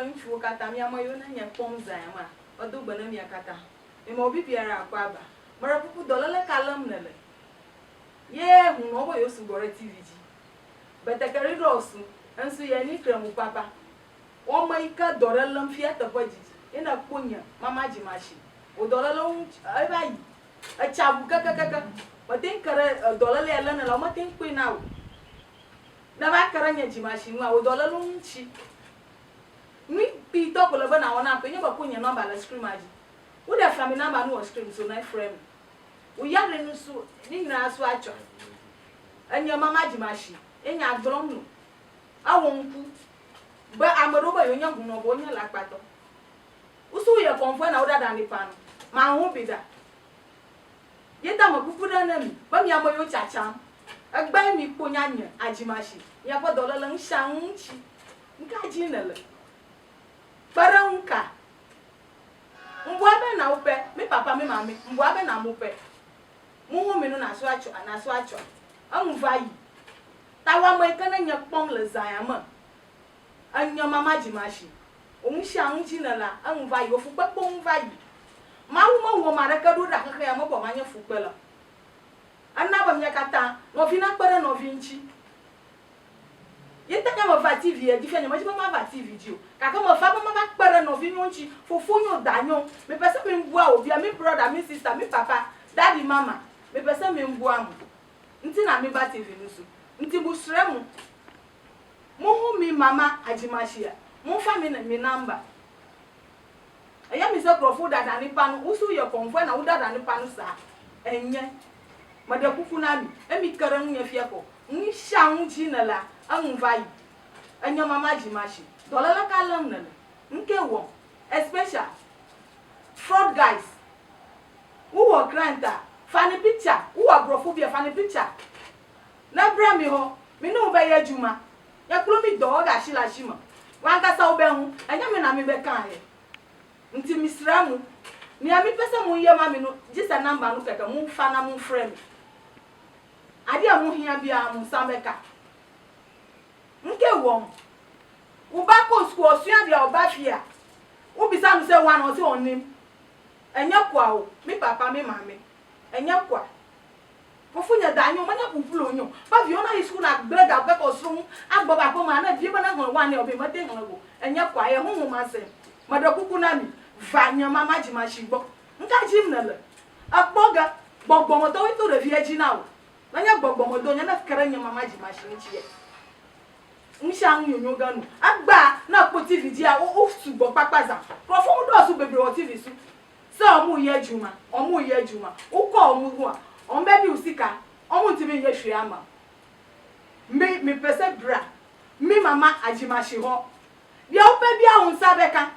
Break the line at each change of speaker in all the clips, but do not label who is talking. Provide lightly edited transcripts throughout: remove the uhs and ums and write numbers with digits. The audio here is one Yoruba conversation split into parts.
dolala nchu kata mi amayo na nya pomza ya ma odo gbana mi akata e mo bi biara akwa ba mara pupu dolala kalam nele ye hu no bo yo su bore tv ji betakari rosu ansu ya ni kremu papa o mai ka dolala mfia ta baji ina kunya mama ji mashi o dolala ai bai a chabu kaka matin kare dolala ya lana la matin kuina na ba karanya ji mashi nwa o dolala nchi mi pi to ko le bana wona pe nyoba kunya number la screen aji wo da family number no screen so na frame wo ya re no so ni nyina so acho anya mama ji mashi enya drum no awonku ba amaro ba yo nya gu no bo nya la pato usu ye konfo na wo da dan ni pa no ma ho bi da yeta ma kukuda na mi ba mi amoyo chacha agba mi ponya nya ajimashi ya po dolala nshanchi nka ji nele para nka mbwa be na upe mi papa mi mami mbwa be na mupe muhu mi no na so acho anvayi tawa mo ikana nya pom le zayama anya mama jimashi omushanchi nela anvayi ofu pepo anvayi mawu mo wo mara ka do da kaka ya mo bo manya fu pela anaba mi akata no vina pere no vinchi yeta kama va TV e difanya ma jiba ma va TV dio kaka mo fa ma ba pere no vinchi fofonyo danyo me pese me mbua obi mi brother mi sister mi papa daddy mama me pese me mbua mu nti na mi ba TV nusu nti busre mu hu mi mama ajimashia mu fa mi number eya mi se profo dada ni panu usu ye konfo na udada ni panu sa enye made kuku na mi emi karan nya fiako nyi shan ji na la anvai anya mama jimashi dolala kalam na nke wo especially fraud guys who were granta funny picture who were brophobia funny picture na bra mi ho mi no be ya juma ya klo mi do ga shila shima wan ka sa obe hu anya mi na mi be kan he nti misramu ni ami pesa mu ye mami no jisa number no kaka mu fa na mu frame ade amu hia bia mu sameka nke won wo ba ko school osua dia obafia wo bisa mu se wan o se onim enya kwa o mi papa mi mami enya kwa fofunya danyo manya pupulo nyo ba vi ona school na brega be ko sum agbo ba ko ma na bi ba na ho wan e obi mate ho go enya kwa ye hu ma se madokuku na mi vanya mama jimashi gbo nka jim nele akpoga gbogbomo to wi to re vie ji na o nanya gbogbomo do nya na karanya mama jimashi nchi ye nsha nyonyo ganu agba na po TV dia o sugbo papaza profo do su bebre o TV su se omu ye juma uko omu hu a ombe bi usika omu ntimi ye hwe ama mi pese bra mi mama ajimashi ho bia ope bia hunsa beka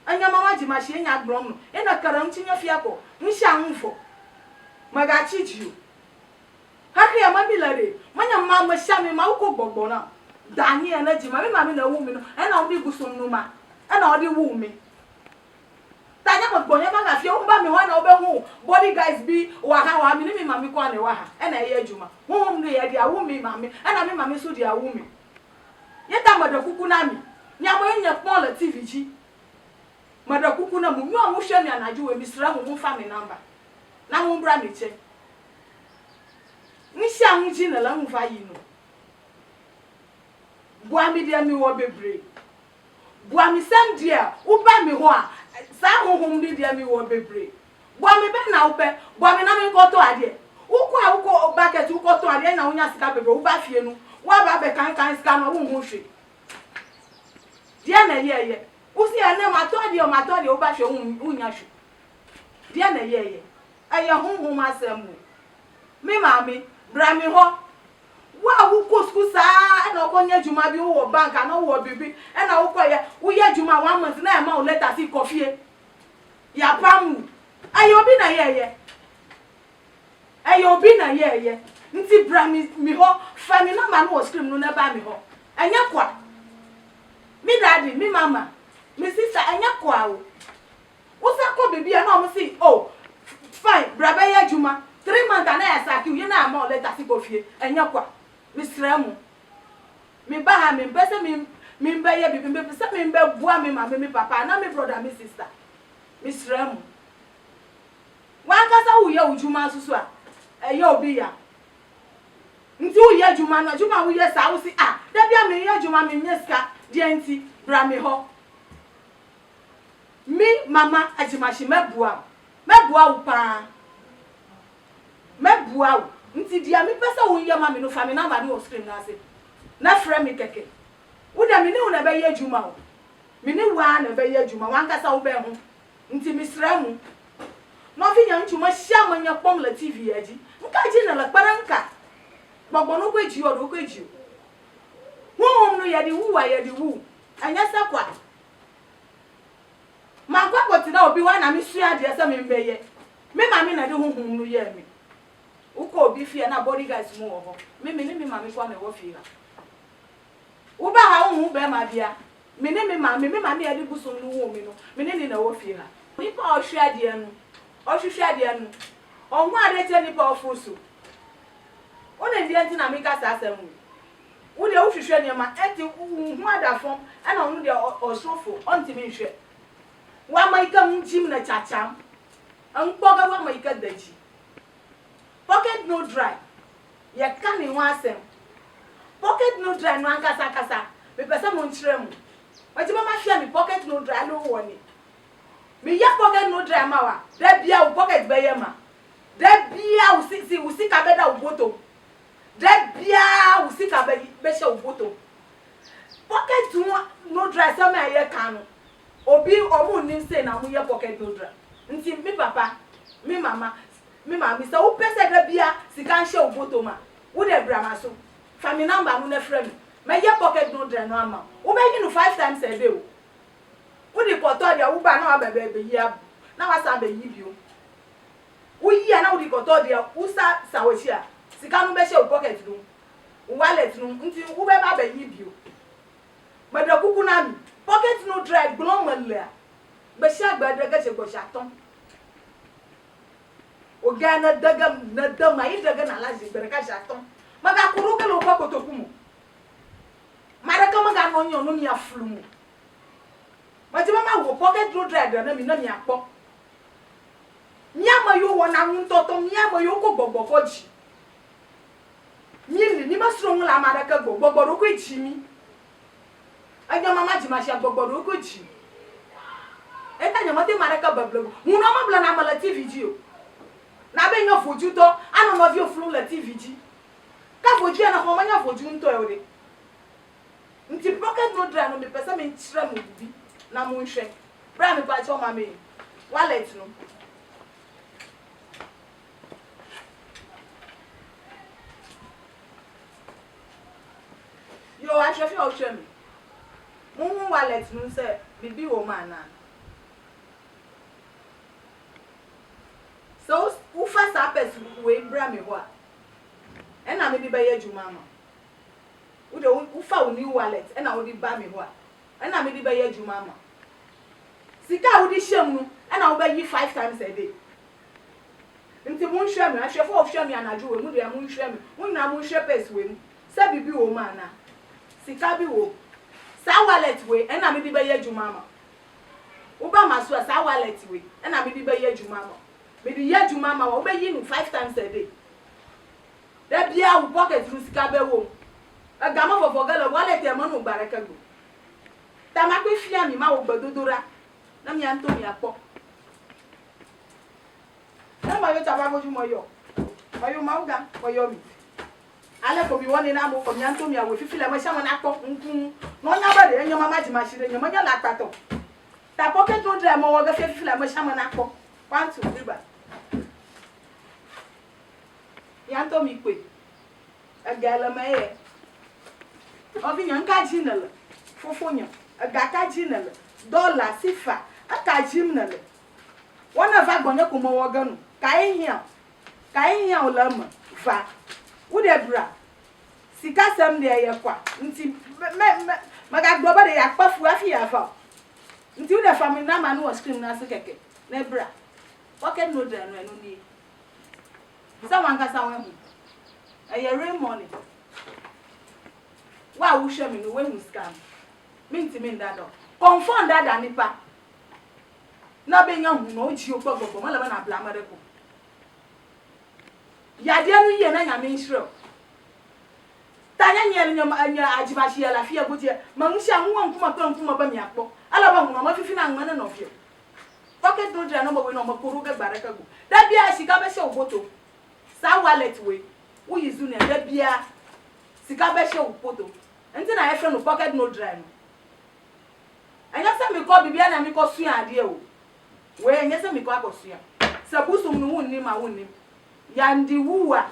anya mama jimashi enya gbrom no ena karam chinya fiako nsha nwufo maga chijiu hakya mabilare manya mama shami ma uko gbogbo na dani ena jima mi mami na wumi no ena odi gusum no ma ena odi wumi tanya gbogbo nya ma fie umba mi ho na obe hu body guys bi wa ha wa mi ni mi mami kwa ne wa ha ena ye adwuma hu no ye dia wumi mami ena mi mami so dia wumi yeta madokuku na mi nya mo nya pon TV ji madokuku na mu nwa mu hwe mi anaje we misra mu fa mi number na mu bra mi che nshi anwu ji na la mu fa yi no bua mi dia mi wo bebre bua mi sam dia u ba mi ho a sa honhom dia mi wo bebre bua mi be na u pe bua mi na mi ko to ade uko bucket uko to ade na unya sika bebre u ba fie nu wa ba be kan sika no wu hu hwe dia na ye usi ane matodi o ba hwe unya hwe dia na ye aye honhom asemu mi mami bra mi ho wa wu ko school sa na ko nya juma bi wo bank na wo bibi e na wo ko ye wo ye juma 1 month na e ma o letter si kofie ya pamu aye obi na ye nti bra mi ho fa mi na ma no scream no na ba mi ho enya kwa mi daddy mi mama mi sister enya kwa o usa ko bibi na o si oh fine bra be ye juma 3 months na ya saki you na ma o letter si kofie enya kwa misremu mi ba ha mi pese mimbe ye bibi mbe se mimbe bua me ma me papa na me brother me sister me srem wan kasa wo ye ujuma susu a eye obi ya nti wo ye juma na juma wo ye sa wo si ah da bia me ye juma me nyeska de nti bra me ho mi mama ajimashi mebua wo pa mebua wo nti dia me pesa wo ye ma me no fa me na ma de o screen na ase na frɛ me keke wo da me ne wo na be ye juma wo me ne wa na be ye juma wan kasa wo be ho nti mi srɛ mu no fi nya ntuma hia manya pom la tv aji nka ji na la paranka gbogbo no kweji o do kweji wo no ye di wu wa ye di wu anya sakwa ma kwa kotina obi wa na mi sua de ese me mbeye me ma mi na de huhum no ye mi uko obi fie na bodyguards mu wo ho me ne mi ma mi kwa na wo fie ha wo ba ha hu be ma bia me ne mi ma mi ade buso no wo mi no me ne ni na wo fie ha ni pa o hwia de anu o hwehwia de anu o hu ade che ni pa o fuso o na ndi enti na mi ka sa asem wo de wo hwehwia ne ma enti hu ada fom ana onu de o sofo onti mi hwe wa maika mjim na chacham anpoga wa maika daji pocket no dry ye ka ni ho asem pocket no dry no ankasa kasa me pese mo nkyere mu waji mama hia mi pocket no dry no woni me ya pocket no dry ma wa da bia wo pocket be ye ma da bia wo si ka be da wo boto da bia wo si ka be she wo boto pocket no dry so me ye ka no obi omu ni say na mu ye pocket no dry nti mi papa mi mama say wo pese da bia sika nhye wo boto ma wo de brama so family number mu na frɛ me ye pocket no dry no ama wo be yi no 5 times a day wo di koto dia wo ba na wa be yi abu na wa sa be yi bio wo yi na wo di koto dia wo sa wo chia sika no be she wo pocket no wallet no nti wo be ba be yi bio mada kuku na mi pocket no dry glomala be sha gbada ga che go shaton o ga na daga na dama yi daga na laji gbere ka shaton maga kuru ke lo pa kotokumu mara ka maga no nyo no mi aflumu mati mama wo pocket no dry da na mi akpo nyama yo wona ntoto nyama yo ko gbogbo ko ji ni masro ngla mara ka gbogbo ro ko ji mi anya mama ji ma sha gbogbo ro ko ji eta nya mate mara ka bablo mu no ma bla na mala tv ji o na be nya foju to ano no vi oflu la tv ji ka foju na ho ma nya foju nto e ode nti pocket no dry no me pesa me nchira mu bi na mu nhwe bra me pa cho ma me wallet no yo a chef o chwe me mu wallet no se bibi wo ma na so u fa sa pes we bra me ho a e na me bi ba ye juma ma u de u fa o new wallet e na wo di ba me ho a e na me di ba ye juma ma sika wo di shem no e na wo ba yi 5 times a day nti mu nhwe me a chef o hwe me anaju we mu de mu nhwe me mu na mu nhwe pes we mu se bibi wo ma na sika bi wo sa wallet we e na me di ba ye juma ma u ba ma so sa wallet we e na me di ba ye juma ma me di ye juma ma wo ba yi no 5 times a day da bia wo pocket ru sika be wo agama fofo gala wallet e mo no baraka go ta ma kwe fia mi ma wo gbadodora na mi anto mi akpo na ma yo taba boju mo yo ma uga mo yo mi ale ko mi woni na mo ko mi anto mi awo fifile mo sha mo na akpo nkun no nya ba de enyo mama ji ma shire enyo mo nya la pato ta pocket no dry mo wo ga fifile mo sha mo na akpo 1 2 3 ba yanto mi pe agala ma ye obi nyan ka jinala fofonyo aga ka jinala dollar sifa aka jimnala wona va gonye ko mo woganu kai hia olama va ude bra sika sam de ye kwa nti maga gboba de yakpafu afia fa nti ude family na ma no screen na se keke na bra pocket no dry no ni someone ka sawe hu eye rain money wa wo hwe me no we hu scam minti min dado confond dada nipa na be nya hu no ji ogbogbogbo mo le na bla mareko ya dia nu ye na nya me nhiro tanya nyel nya ajibashi ya la fie gotie ma nhia hu nkuma pe nkuma ba mi akpo ala ba hu no ma fifi na ngane no fie pocket no dra no mo we no mo koru ga baraka go da bia sika be she oboto sa wallet we wo yizu na da bia sika be she oboto enti na efe no pocket no dra no anya se mi ko bibia na mi ko sua ade o we anya se mi ko akosua se busum no wonni ma wonni ya ndi wuwa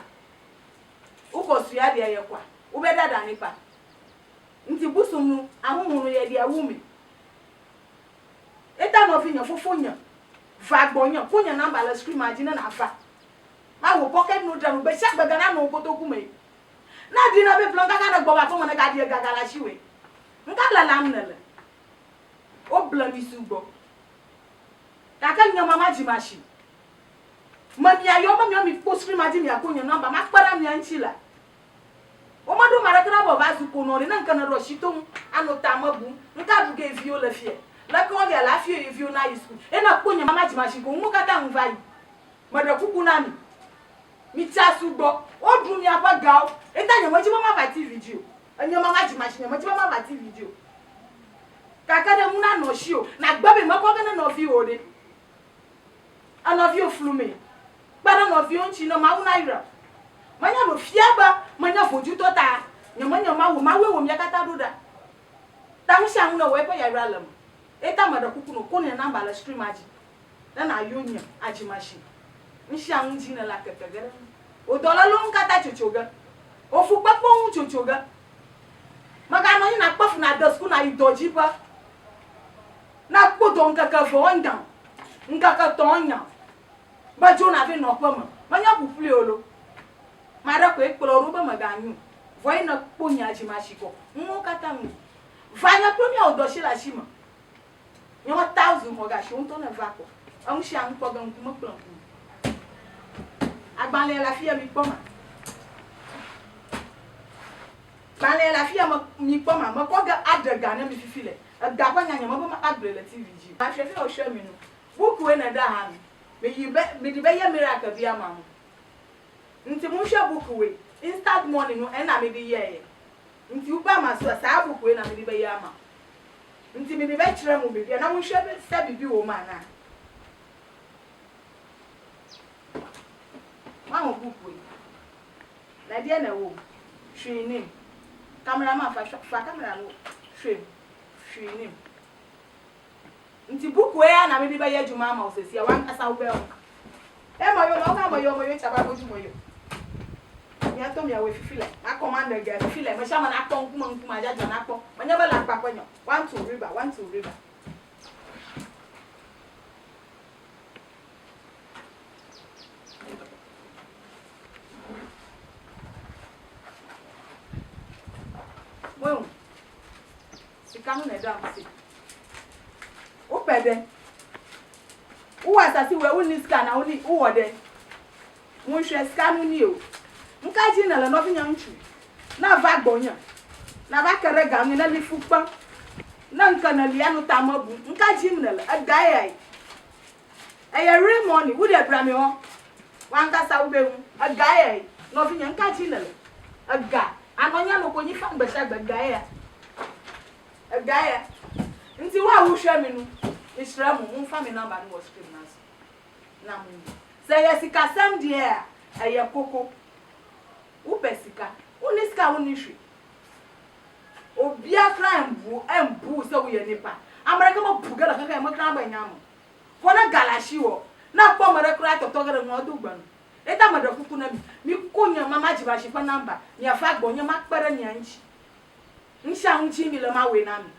ukosua de ye kwa wo be dada nipa nti busum no ahunhunu ye de awumi eta no finya fofonya vagbonya konya number la screen imagine na afa ma wo pocket no dra no be sha gbaga na no kotoku me na di na be plonga kana gboba to mo na ga di gaga la shiwe nka la lamnele o blami sugo kaka nyama majimashi mami ayo mami post screen imagine ya konya number ma kpara mi anchila o madu marakra bo bazu kono le na nka na roshito anu tamabu nka duge vio le fie la ko ga la fie vio na isku e na konya mama jimashi ko mu kata nvai mada kuku na mi chasu gbo o dun mi apa gao e ta nyama ji mama ba TV video anya mama jimashi nyama ji mama ba TV video kaka de mu na no shio na gbabe mako ga na no fi ode ana fi oflume bara no fi onchi no ma una ira manya no fiaba manya foju tota nyama wo ma we wo mi kata doda ta nsha no we pa ya ira lam eta mada kuku no ko ne number la stream aji na ayonya aji machine nsha nji na la kekegere o dola lo nkata chochoga o fu papo un chochoga maka no na kpafu na da school na idoji pa na kpoto nkaka vonda nkaka tonya ba jona fe no pama manya ku fle olo mara ko ekpolo ruba maganyu voi na ponya aji machiko nwo kata mu vanya premier odoshi la shima nyo 1000 mo ga shi unto na vako am shi an ko gan kuma plan agbanle la fie mi poma banle la fie mi poma mo ko ga adaga na mi fifile ga kwa nyanya mo ba adre la TV ji ma hwe fe o hwe mi no buku we na da ha me yibe me di be ye miracle bia ma mo nti mo hwe buku we instant money no e na me di ye nti uba ma so sa buku we na me di be ye ama nti me di be kire mo be bia na mo hwe be sa bibi wo ma na ma mo buku la dia na wo hwini cameraman fa camera wo hwini nti buku ya na me di be ye juma ma osesi ya wan asa wo be o e mo yo ma ka mo yo chaba ko jumo yo ya to mi awe fifile na commander ga fifile me shama na akpon kuma jaja na akpon manya ba la akpakwa nyo 1 2 river 1 2 river Bueno, sikanu na da msi. Upede. Uwa sasi we uni scan na uni uwode. Mun hwe scan ni o. Nka ji na la no finya nchu. Na va gbonya. Na ba kere ga mi na li fupa. Na nka na li anu tamabu. Nka ji na la agaya. Eye re money wo de bra me ho. Wan ka sa wo be hu. Agaya. No finya nka ji na la. Aga. Anonya no ko nyi fa mbesha gbagaya. Agaya. Nti wa wo hwe mi no. Isra mu mfa me number no was screen nas. Na mu. Say yesika sam dia eye koko. Wo pesika. Wo ni sika wo ni hwe. Obia crime bu embu se wo ye nipa. America mo buga la kaka mo kran ba nyamo. Ko na galashi wo. Na kpo mere kra totogere mo do gban. Eta mada kuku na mi konya mama jiba shi fa number. Ni afa gbonya makpere ni anchi. Nsha unchi mi le ma we na mi.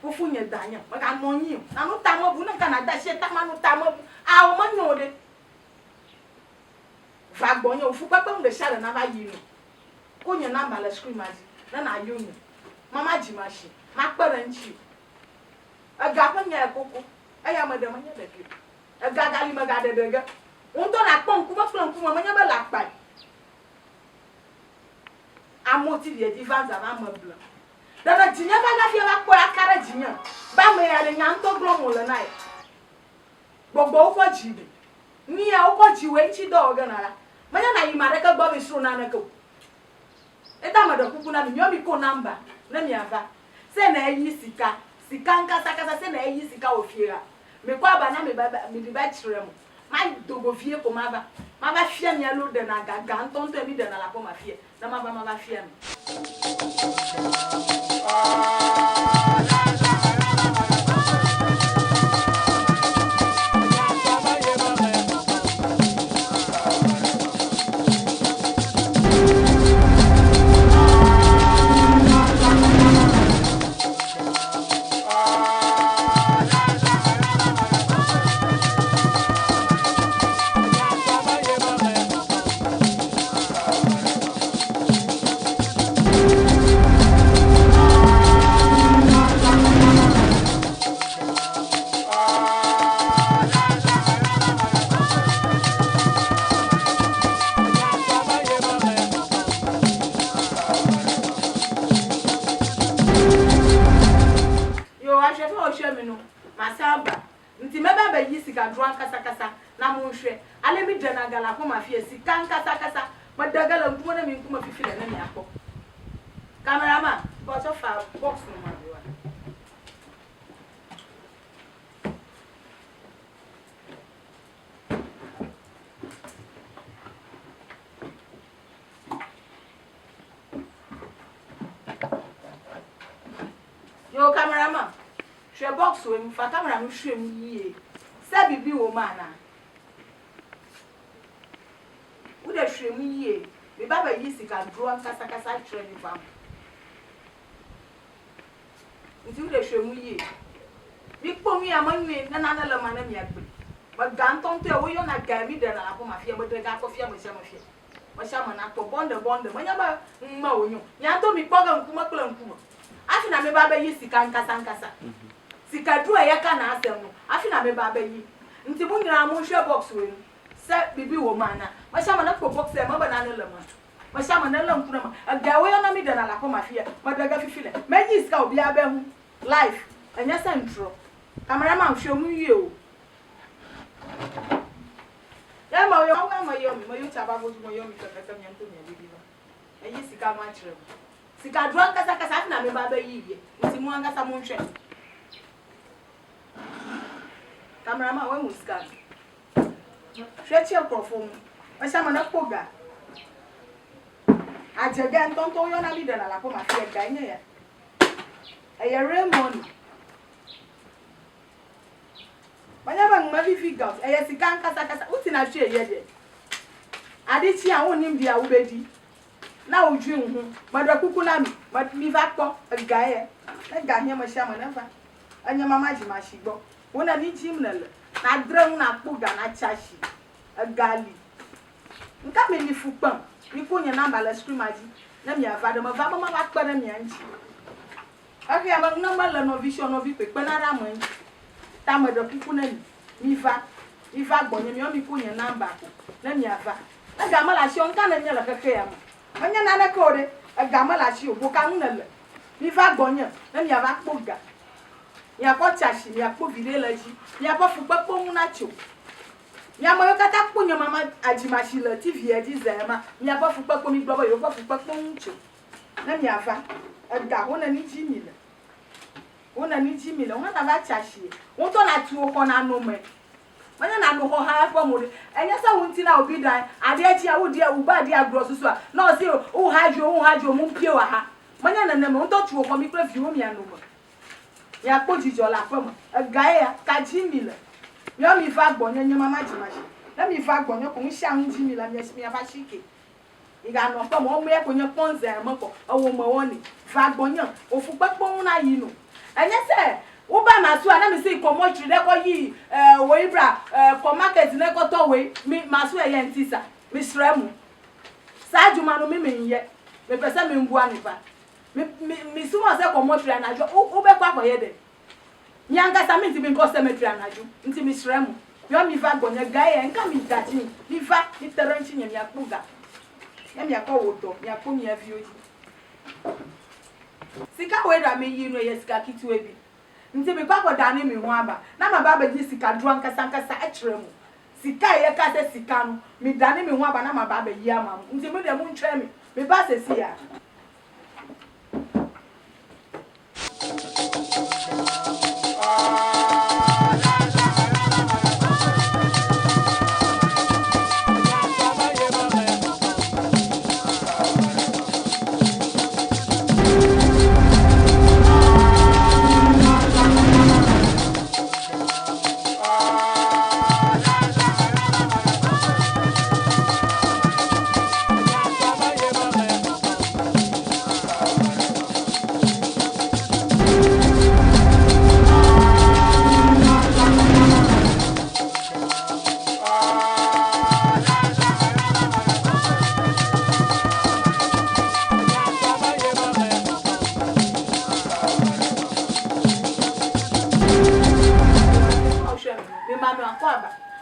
Fufu nye danya maka nonyi na no tamabu na kana da she tamanu tamabu a o manyode va gbonyo fu papa mbe share na ba yinu konya na mala screen maji na ayonu mama jimashi makpere nchi aga panya ekoko aya madam anya deke aga gali magade dege unto na pon kuma manya ba lakpai amoti die divanza ba mabla dana jinya ba ga fie ba ko akara jinya ba me ya le nyanto glo mo le nai gbogbo ko jibi ni ya ko jiwe nchi do ga na la manya na yima de ka gbo be suru na na ko eta ma do kuku na mi nyomi ko number na mi ava se na yi sika nkasa kasa se na yi sika ofiera me kwa ba na me ba me di ba chire mo ma dogo fie ko ma ba fie mi alo de na gaga ntonto mi de na la ko ma fie na ma ba fie mi masamba nti meba ba yi sika dro ankasa kasa na mo hwe ale mi dre na gala ko ma fie sika ankasa kasa madagala nkumo na mi nkuma fifile na mi akọ cameraman go so fa box no ma biwa yo cameraman share box we mi fa camera mi hwe mi yie se bibi wo ma na wo de hwe mi yie me baba yi sika dro ankasa kasa tre mi fa nti wo de hwe mi yie mi kpo mi amanwe na na la ma na mi agbe ba ganton to wo yo na ga mi de na ko ma fie bo de ga ko fie mo se mo fie mo sha mo na to bonde mo nya ba mma onyo nya to mi kpo ga nkuma kula nkuma afi na me baba yi sika nkasa sika dro ya ka na asem no afi na me baba yi nti bu nyira mo hwe box we se bibi wo ma na mo sha mo na ko box e mo ba na no lama mo sha mo na la nkuna ma ga wo yo na mi de na la ko ma fie mo de ga fifile me yi sika obi abehu life anya centro cameraman hwe mu yie o ya ma yo mi chaba bo mo yo mi ka ka nyanto mi bibi ba ayi sika ma chire sika dro kasa na me baba yi ye nti mu anga sa mo hwe cameraman we mu sika hwe chi okrofo mu o sha ma na koga ajega ntonto yo na bi de na la ko ma fie ga nya ya eye Raymond banya ba ngma fi gout eye sika nkasa uti na hwe ye de adichi a wonim dia wo bedi na odwi hu madakuku na mi va kpo ga ye na ga hia ma sha ma na fa anya mama ji ma shigbo wona ni jim na le na dre na kpo ga na chashi gali nka me ni fupan ni ko nya na bala scream aji na mi ava de ma va ma ba kpa na mi anchi ake ya na ma le no vision no vi pe na ra mo ta mo do kuku na mi va gbonye mi o mi ko nya number na mi ava na ga ma la shi on ka na nya la keke ya ma nya na na ko de ga ma la shi o bo ka na le mi va gbonye na mi ava kpo ga ya ko chashi ya kpo vire la ji ya ko fu kpo mu na cho ya mo ka ta kpo nya mama ajima shi la tv e di zema mi ya ko fu kpo mi gbo yo ko fu kpo mu cho na mi ava ga wona ni ji mi le wona ba chashi won to na tu o ko na no me manya na no ho ha fa mo de enya sa won ti na obi dan ade achi a wo de u ba de agro susu a na o se o hajo mu pie wa ha manya na na me won to tu o ko mi kra fi wo mi anu mo ya ko jijo la fa mo ga ya ka ji mi le yo mi fa gbonye nya mama ji ma shi na mi fa gbonye ko sha hun ji mi la mi aba shike iga no fa mo e ko nya ponze mo ko owo mo woni fa gbonye o fu pepo na yi no enya se wo ba ma su ana mi se komotri de ko yi wo ibra ko market ne ko to we mi ma su eye ntisa mi sremu sa juma no mi menye me pese mi mbu anipa mi su mo se komotri anajo wo be kwa koye de nyanga sa mi nti bi ko cemetery anajo nti mi sremu yo mi va gonya gaye nka mi dachi mi va mi teranchi nya mi akpuga ya mi akọ wodo mi akọ mi avioji Sika we da me yi no ye sika kitwe bi. Nti me kwa dane me ho aba. Na ma ba ji sika dro nkasa e kire mu. Sika ye ka se sika no, me dane me ho aba na ma ba yi ama mu. Nti me de mu ntwe me. Me ba se si ya.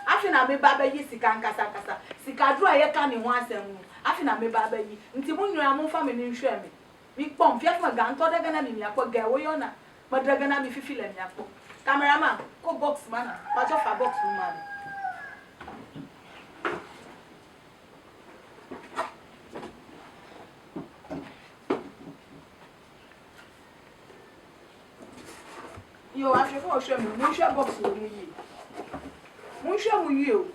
Afina me baba yi sika nkasa sika dro aye ka ne ho asem afina me baba yi nti munua mo fa me ni nhwe me mi pom fia fa ga nto daga na mi akọ ga wo yo na ma daga na mi fifi le mi akọ cameraman ko box man pa cho fa box man yo afwe ko hwe me mo hwe box wo mu yi Munhwe mu yi o.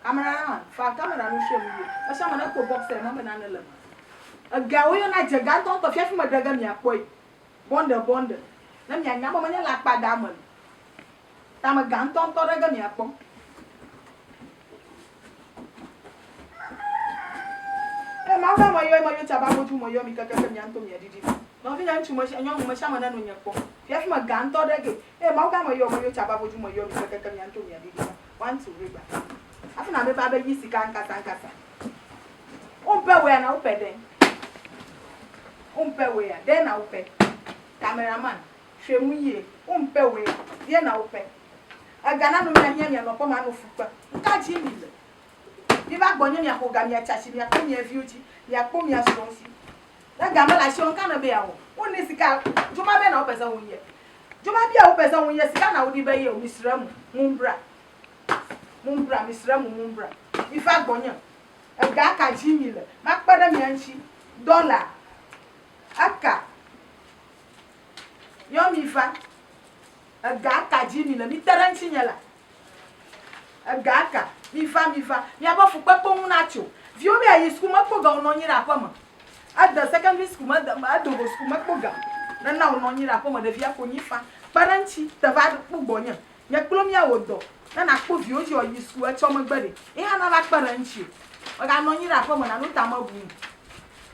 Cameraman, fa camera no hwe mu yi. Ba sha mana ko box e mama na nele. Aga wo yo na jega ton to fiafi ma daga mi akoi. Bonde. Na mi anya mama nya la pa da mo. Ta ma gan ton to daga mi akpo. E ma ga mo yo chaba mo tu mo yo mi kaka mi anto mi adidi. No fi nya ntu mo sha nyon mo sha mana no nya kpo. Fiafi ma gan to daga. E ma ga mo yo chaba mo tu mo yo mi kaka mi anto mi adidi. Want to riba. Afina me baba yi sika nkasa. Umpe we na upe den. Umpe we den na upe. Cameraman, hwe mu ye. Umpe we ye na upe. Agana no nya nya no poma no fupa. Nka ji mi le. Bi ba gbonye mi akoga mi achachi mi akọ mi afiuti, mi akọ mi asonsi. Na gama la shi onka na be yawo. Woni sika, juma be na opesa wonye. Juma bia opesa wonye sika na wodi be ye o misramu, mumbra. Mumbra misramu ifa gbonya ega ka jimile makpada mi anchi dollar aka yo mi fa ega ka jimile mi taranchi nyala ega ka mi fa mi abofu pepo unacho vio be ayi school makpo ga ononyira akoma at the secondary school adogo school makpo ga na ononyira akoma de via konyifa paranchi tava gbonya nyekplo mi awodo na akpo vi oji oyi school e chomo gbede ihe na la paranchi o ga ononyira akoma na nuta mabu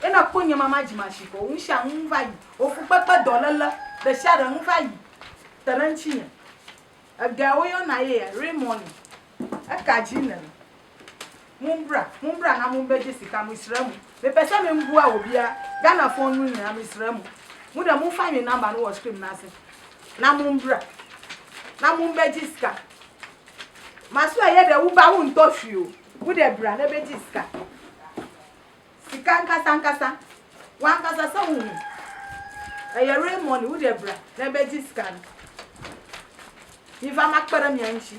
e na kpo nyama majimashi ko unsha unvayi ofu pepe dolala de share unvayi taranchi aga oyo na ye Raymond akajina mumbra na mumbeje sika musramu me pesa me mbu a obia Ghana phone nu na musramu mu da mu find me number no watch screen na se na mumbra na mumbeje sika maso aye de wo ba wo ntofui o wo de bra na beje sika nkasa wankasa sa hu aye Raymond wo de bra na beje sika ni va makpara mi anchi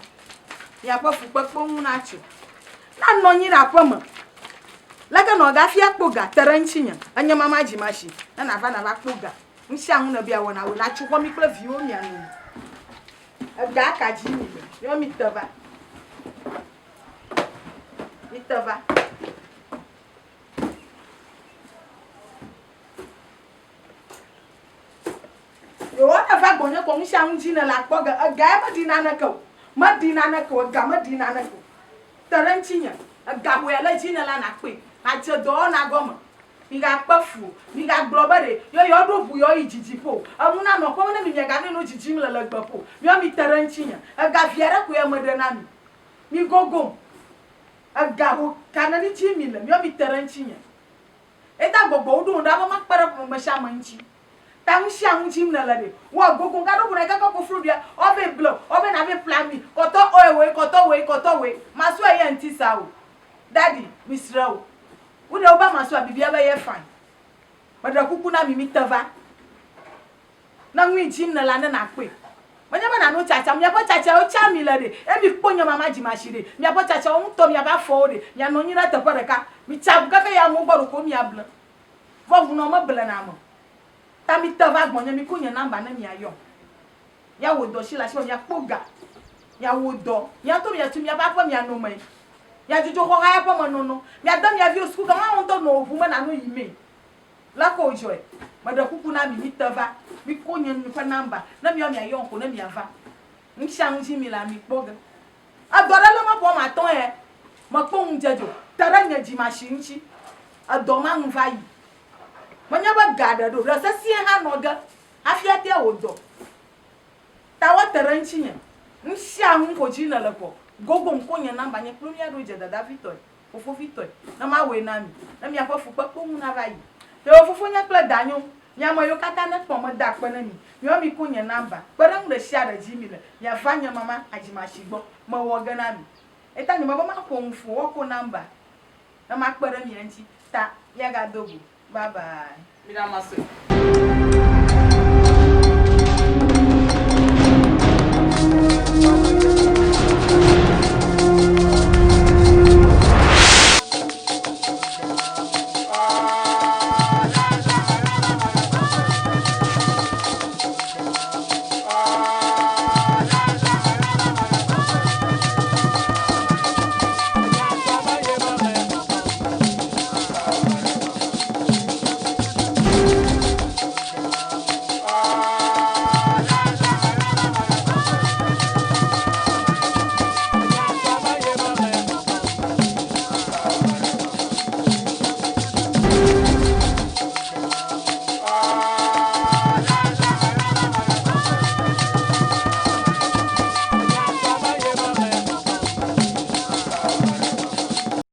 ya pofu pepo na chu na no nyira poma laga no ga fia kpoga taranchi nya anya mama jimashi na va na va kpoga nshi anu na bia wona we na chu ko mi kla vi o mi anu ga ka ji mi yo mi tava yo na va gonye ko nshi anu ji na la kpoga ga ma dinana ko ga ma dinana ko taranchi nya ga we la ji na la na pe na che do na goma mi ga pafu mi ga globare yo do bu yo ijiji po amuna no ko na mi ga ne no jiji mi la gba po mi taranchi nya ga fiara ko ya modena mi gogo ga ho kana ni ji mi la mi taranchi nya eta gogo do nda ba makpara po ma sha manchi tam sha unjim na la de wo gogo ga do bu na ga ko fru bia obe blow obe na be plan mi koto we maso e yanti sa o daddy misrao wo de oba maso abibia ba ye fine madra kuku na mimi tava na ngwi jim na la na kwe manya bana no chacha mya po chacha o cha mi la de e mi ponyo mama ji mashire mya po chacha o to mya ba fo de mya no nyira te poreka mi chabu ka ya mo gboro ko mi abla vo vu no ma bla na mo ta mi ta va gbonya mi kunya namba na mi ayo ya wo do shi la shi mya poga ya wo do ya to ya tu mya ba po mya no mai ya juju ho ha ya po mo no mya dam ya vi o school ka ma on to no vu ma na no yime la ko joy mada kuku na mi tava mi konya mi fa namba na mi o mi ayon ko na mi ava nshang ji mi la mi poga adora lo ma po ma ton e ma po njejo tara nya ji ma shinchi adoma nva yi manya ba gada do la sa sie ha no ga afia te odo ta wa tara nchinya nshang ko ji na la ko gogo nkonya namba nya plumia do je dada vitoy ofo vitoy na ma we na mi apofu pa po na va yi te ofo nya kla danyo nya mo yo kata na po mo da pa na mi yo mi kunya namba pera ngre share ji mi le ya fanya mama ajima shigbo mo wo ga na mi eta ni mama ko mfu wo ko namba na ma pera mi anchi ta ya ga dogu bye bye
Mira, Marcelo.